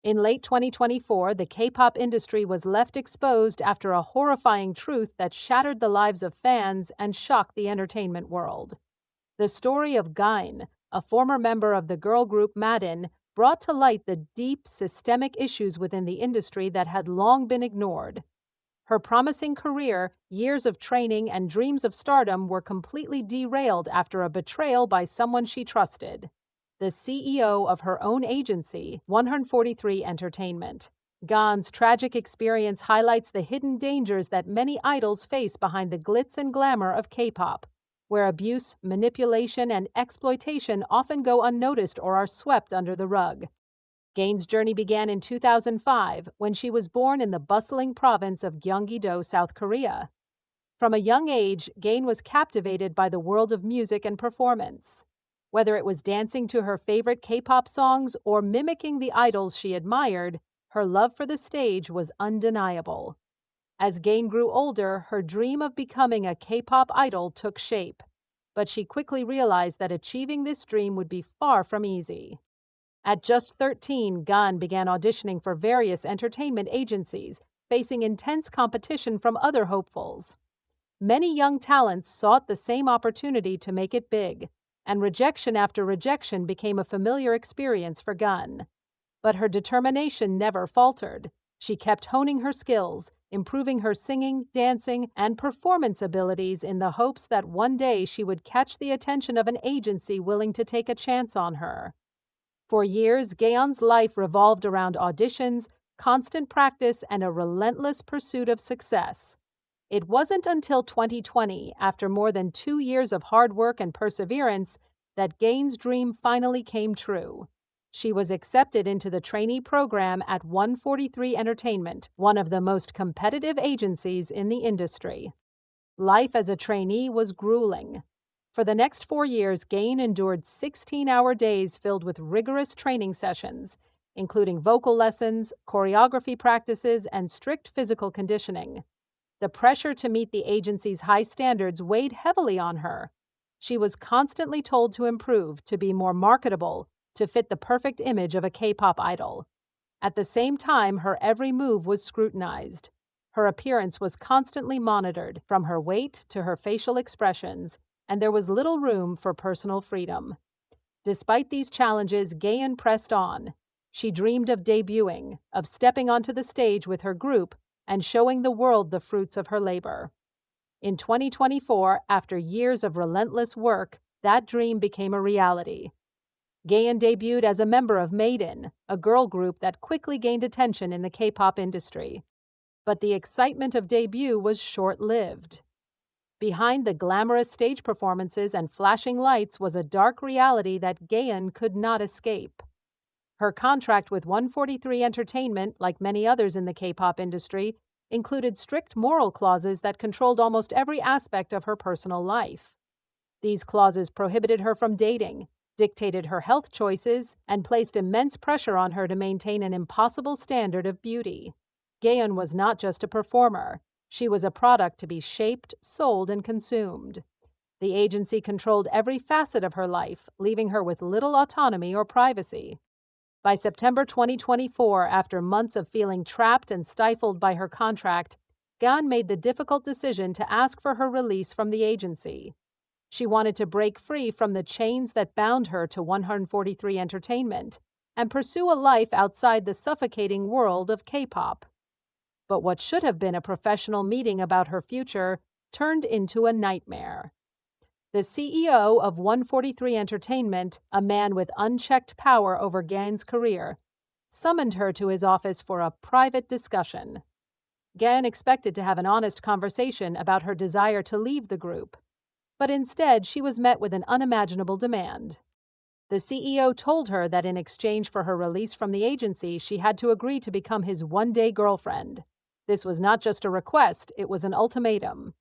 In late 2024, the K-pop industry was left exposed after a horrifying truth that shattered the lives of fans and shocked the entertainment world. The story of Gaeun, a former member of the girl group MADEIN, brought to light the deep, systemic issues within the industry that had long been ignored. Her promising career, years of training, and dreams of stardom were completely derailed after a betrayal by someone she trusted, the CEO of her own agency, 143 Entertainment. Gaeun's tragic experience highlights the hidden dangers that many idols face behind the glitz and glamour of K-pop, where abuse, manipulation, and exploitation often go unnoticed or are swept under the rug. Gaeun's journey began in 2005 when she was born in the bustling province of Gyeonggi-do, South Korea. From a young age, Gaeun was captivated by the world of music and performance. Whether it was dancing to her favorite K-pop songs or mimicking the idols she admired, her love for the stage was undeniable. As Gaeun grew older, her dream of becoming a K-pop idol took shape, but she quickly realized that achieving this dream would be far from easy. At just 13, Gaeun began auditioning for various entertainment agencies, facing intense competition from other hopefuls. Many young talents sought the same opportunity to make it big, and rejection after rejection became a familiar experience for Gaeun. But her determination never faltered. She kept honing her skills, improving her singing, dancing, and performance abilities in the hopes that one day she would catch the attention of an agency willing to take a chance on her. For years, Gaeun's life revolved around auditions, constant practice, and a relentless pursuit of success. It wasn't until 2020, after more than 2 years of hard work and perseverance, that Gaeun's dream finally came true. She was accepted into the trainee program at 143 Entertainment, one of the most competitive agencies in the industry. Life as a trainee was grueling. For the next 4 years, Gaeun endured 16-hour days filled with rigorous training sessions, including vocal lessons, choreography practices, and strict physical conditioning. The pressure to meet the agency's high standards weighed heavily on her. She was constantly told to improve, to be more marketable, to fit the perfect image of a K-pop idol. At the same time, her every move was scrutinized. Her appearance was constantly monitored, from her weight to her facial expressions, and there was little room for personal freedom. Despite these challenges, Gaeun pressed on. She dreamed of debuting, of stepping onto the stage with her group, and showing the world the fruits of her labor. In 2024, after years of relentless work, that dream became a reality. Gaeun debuted as a member of MADEIN, a girl group that quickly gained attention in the K-pop industry. But the excitement of debut was short-lived. Behind the glamorous stage performances and flashing lights was a dark reality that Gaeun could not escape. Her contract with 143 Entertainment, like many others in the K-pop industry, included strict moral clauses that controlled almost every aspect of her personal life. These clauses prohibited her from dating, dictated her health choices, and placed immense pressure on her to maintain an impossible standard of beauty. Gaeun was not just a performer. She was a product to be shaped, sold, and consumed. The agency controlled every facet of her life, leaving her with little autonomy or privacy. By September 2024, after months of feeling trapped and stifled by her contract, Gaeun made the difficult decision to ask for her release from the agency. She wanted to break free from the chains that bound her to 143 Entertainment and pursue a life outside the suffocating world of K-pop. But what should have been a professional meeting about her future turned into a nightmare. The CEO of 143 Entertainment, a man with unchecked power over Gaeun's career, summoned her to his office for a private discussion. Gaeun expected to have an honest conversation about her desire to leave the group, but instead she was met with an unimaginable demand. The CEO told her that in exchange for her release from the agency, she had to agree to become his one-day girlfriend. This was not just a request, it was an ultimatum.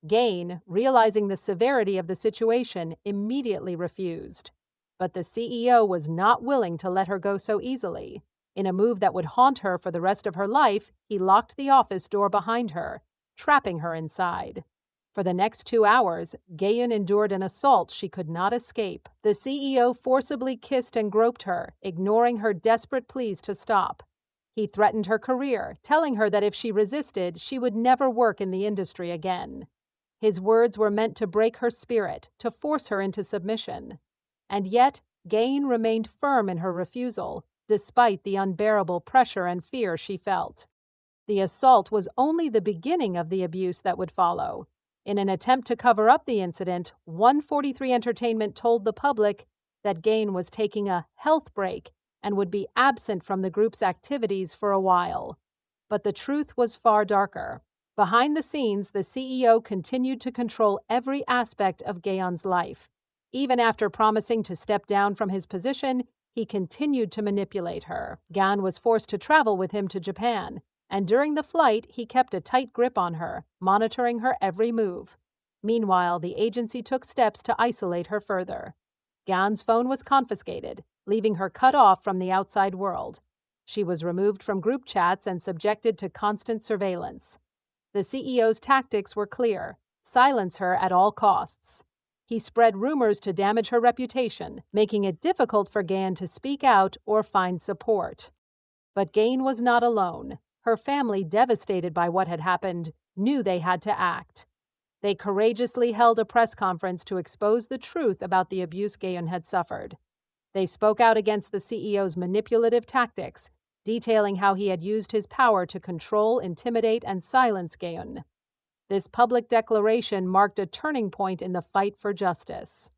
Gaeun, realizing the severity of the situation, immediately refused. But the CEO was not willing to let her go so easily. In a move that would haunt her for the rest of her life, he locked the office door behind her, trapping her inside. For the next 2 hours, Gaeun endured an assault she could not escape. The CEO forcibly kissed and groped her, ignoring her desperate pleas to stop. He threatened her career, telling her that if she resisted, she would never work in the industry again. His words were meant to break her spirit, to force her into submission. And yet, Gain remained firm in her refusal, despite the unbearable pressure and fear she felt. The assault was only the beginning of the abuse that would follow. In an attempt to cover up the incident, 143 Entertainment told the public that Gain was taking a health break and would be absent from the group's activities for a while. But the truth was far darker. Behind the scenes, the CEO continued to control every aspect of Gaeun's life. Even after promising to step down from his position, he continued to manipulate her. Gaeun was forced to travel with him to Japan, and during the flight, he kept a tight grip on her, monitoring her every move. Meanwhile, the agency took steps to isolate her further. Gaeun's phone was confiscated, leaving her cut off from the outside world. She was removed from group chats and subjected to constant surveillance. The CEO's tactics were clear: silence her at all costs. He spread rumors to damage her reputation, making it difficult for Gaeun to speak out or find support. But Gaeun was not alone. Her family, devastated by what had happened, knew they had to act. They courageously held a press conference to expose the truth about the abuse Gaeun had suffered. They spoke out against the CEO's manipulative tactics, detailing how he had used his power to control, intimidate, and silence Gaeun. This public declaration marked a turning point in the fight for justice.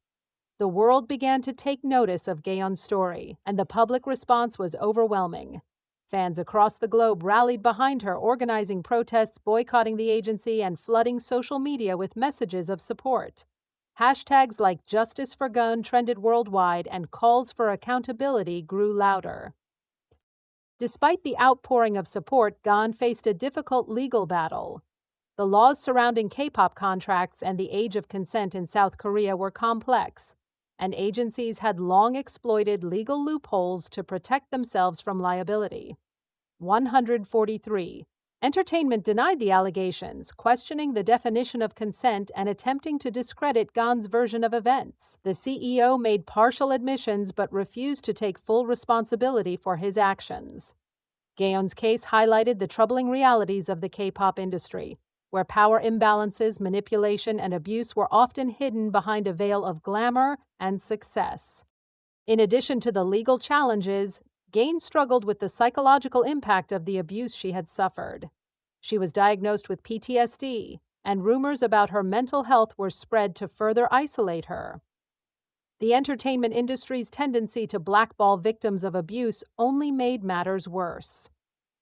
The world began to take notice of Gaeun's story, and the public response was overwhelming. Fans across the globe rallied behind her, organizing protests, boycotting the agency, and flooding social media with messages of support. Hashtags like Justice for Gaeun trended worldwide, and calls for accountability grew louder. Despite the outpouring of support, Gaeun faced a difficult legal battle. The laws surrounding K-pop contracts and the age of consent in South Korea were complex, and agencies had long exploited legal loopholes to protect themselves from liability. 143. Entertainment denied the allegations, questioning the definition of consent and attempting to discredit Gaeun's version of events. The CEO made partial admissions but refused to take full responsibility for his actions. Gaeun's case highlighted the troubling realities of the K-pop industry, where power imbalances, manipulation, and abuse were often hidden behind a veil of glamour and success. In addition to the legal challenges, Gaeun struggled with the psychological impact of the abuse she had suffered. She was diagnosed with PTSD, and rumors about her mental health were spread to further isolate her. The entertainment industry's tendency to blackball victims of abuse only made matters worse.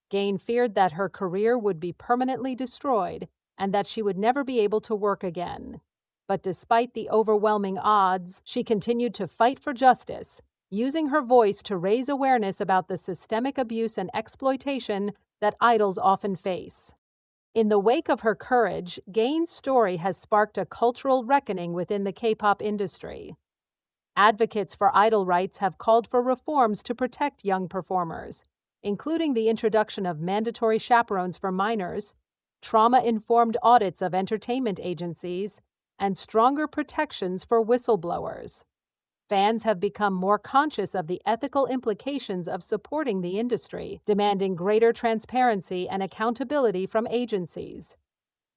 Gaeun feared that her career would be permanently destroyed and that she would never be able to work again. But despite the overwhelming odds, she continued to fight for justice, using her voice to raise awareness about the systemic abuse and exploitation that idols often face. In the wake of her courage, Gaeun's story has sparked a cultural reckoning within the K-pop industry. Advocates for idol rights have called for reforms to protect young performers, including the introduction of mandatory chaperones for minors, trauma-informed audits of entertainment agencies, and stronger protections for whistleblowers. Fans have become more conscious of the ethical implications of supporting the industry, demanding greater transparency and accountability from agencies.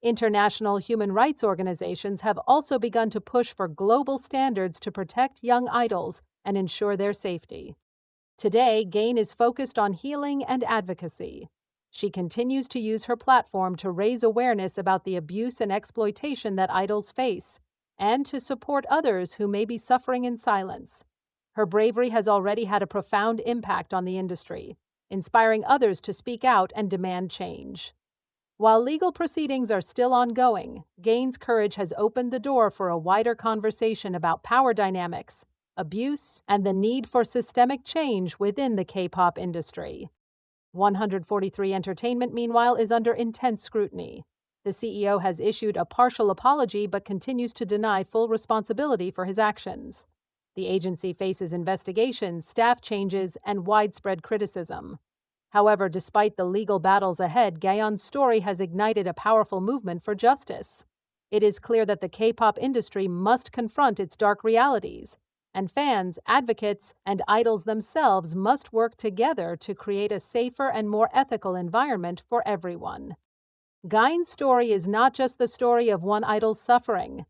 International human rights organizations have also begun to push for global standards to protect young idols and ensure their safety. Today, Gaeun is focused on healing and advocacy. She continues to use her platform to raise awareness about the abuse and exploitation that idols face, and to support others who may be suffering in silence. Her bravery has already had a profound impact on the industry, inspiring others to speak out and demand change. While legal proceedings are still ongoing, Gaeun's courage has opened the door for a wider conversation about power dynamics, abuse, and the need for systemic change within the K-pop industry. 143 Entertainment, meanwhile, is under intense scrutiny. The CEO has issued a partial apology but continues to deny full responsibility for his actions. The agency faces investigations, staff changes, and widespread criticism. However, despite the legal battles ahead, Gaeun's story has ignited a powerful movement for justice. It is clear that the K-pop industry must confront its dark realities, and fans, advocates, and idols themselves must work together to create a safer and more ethical environment for everyone. Gain's story is not just the story of one idol's suffering.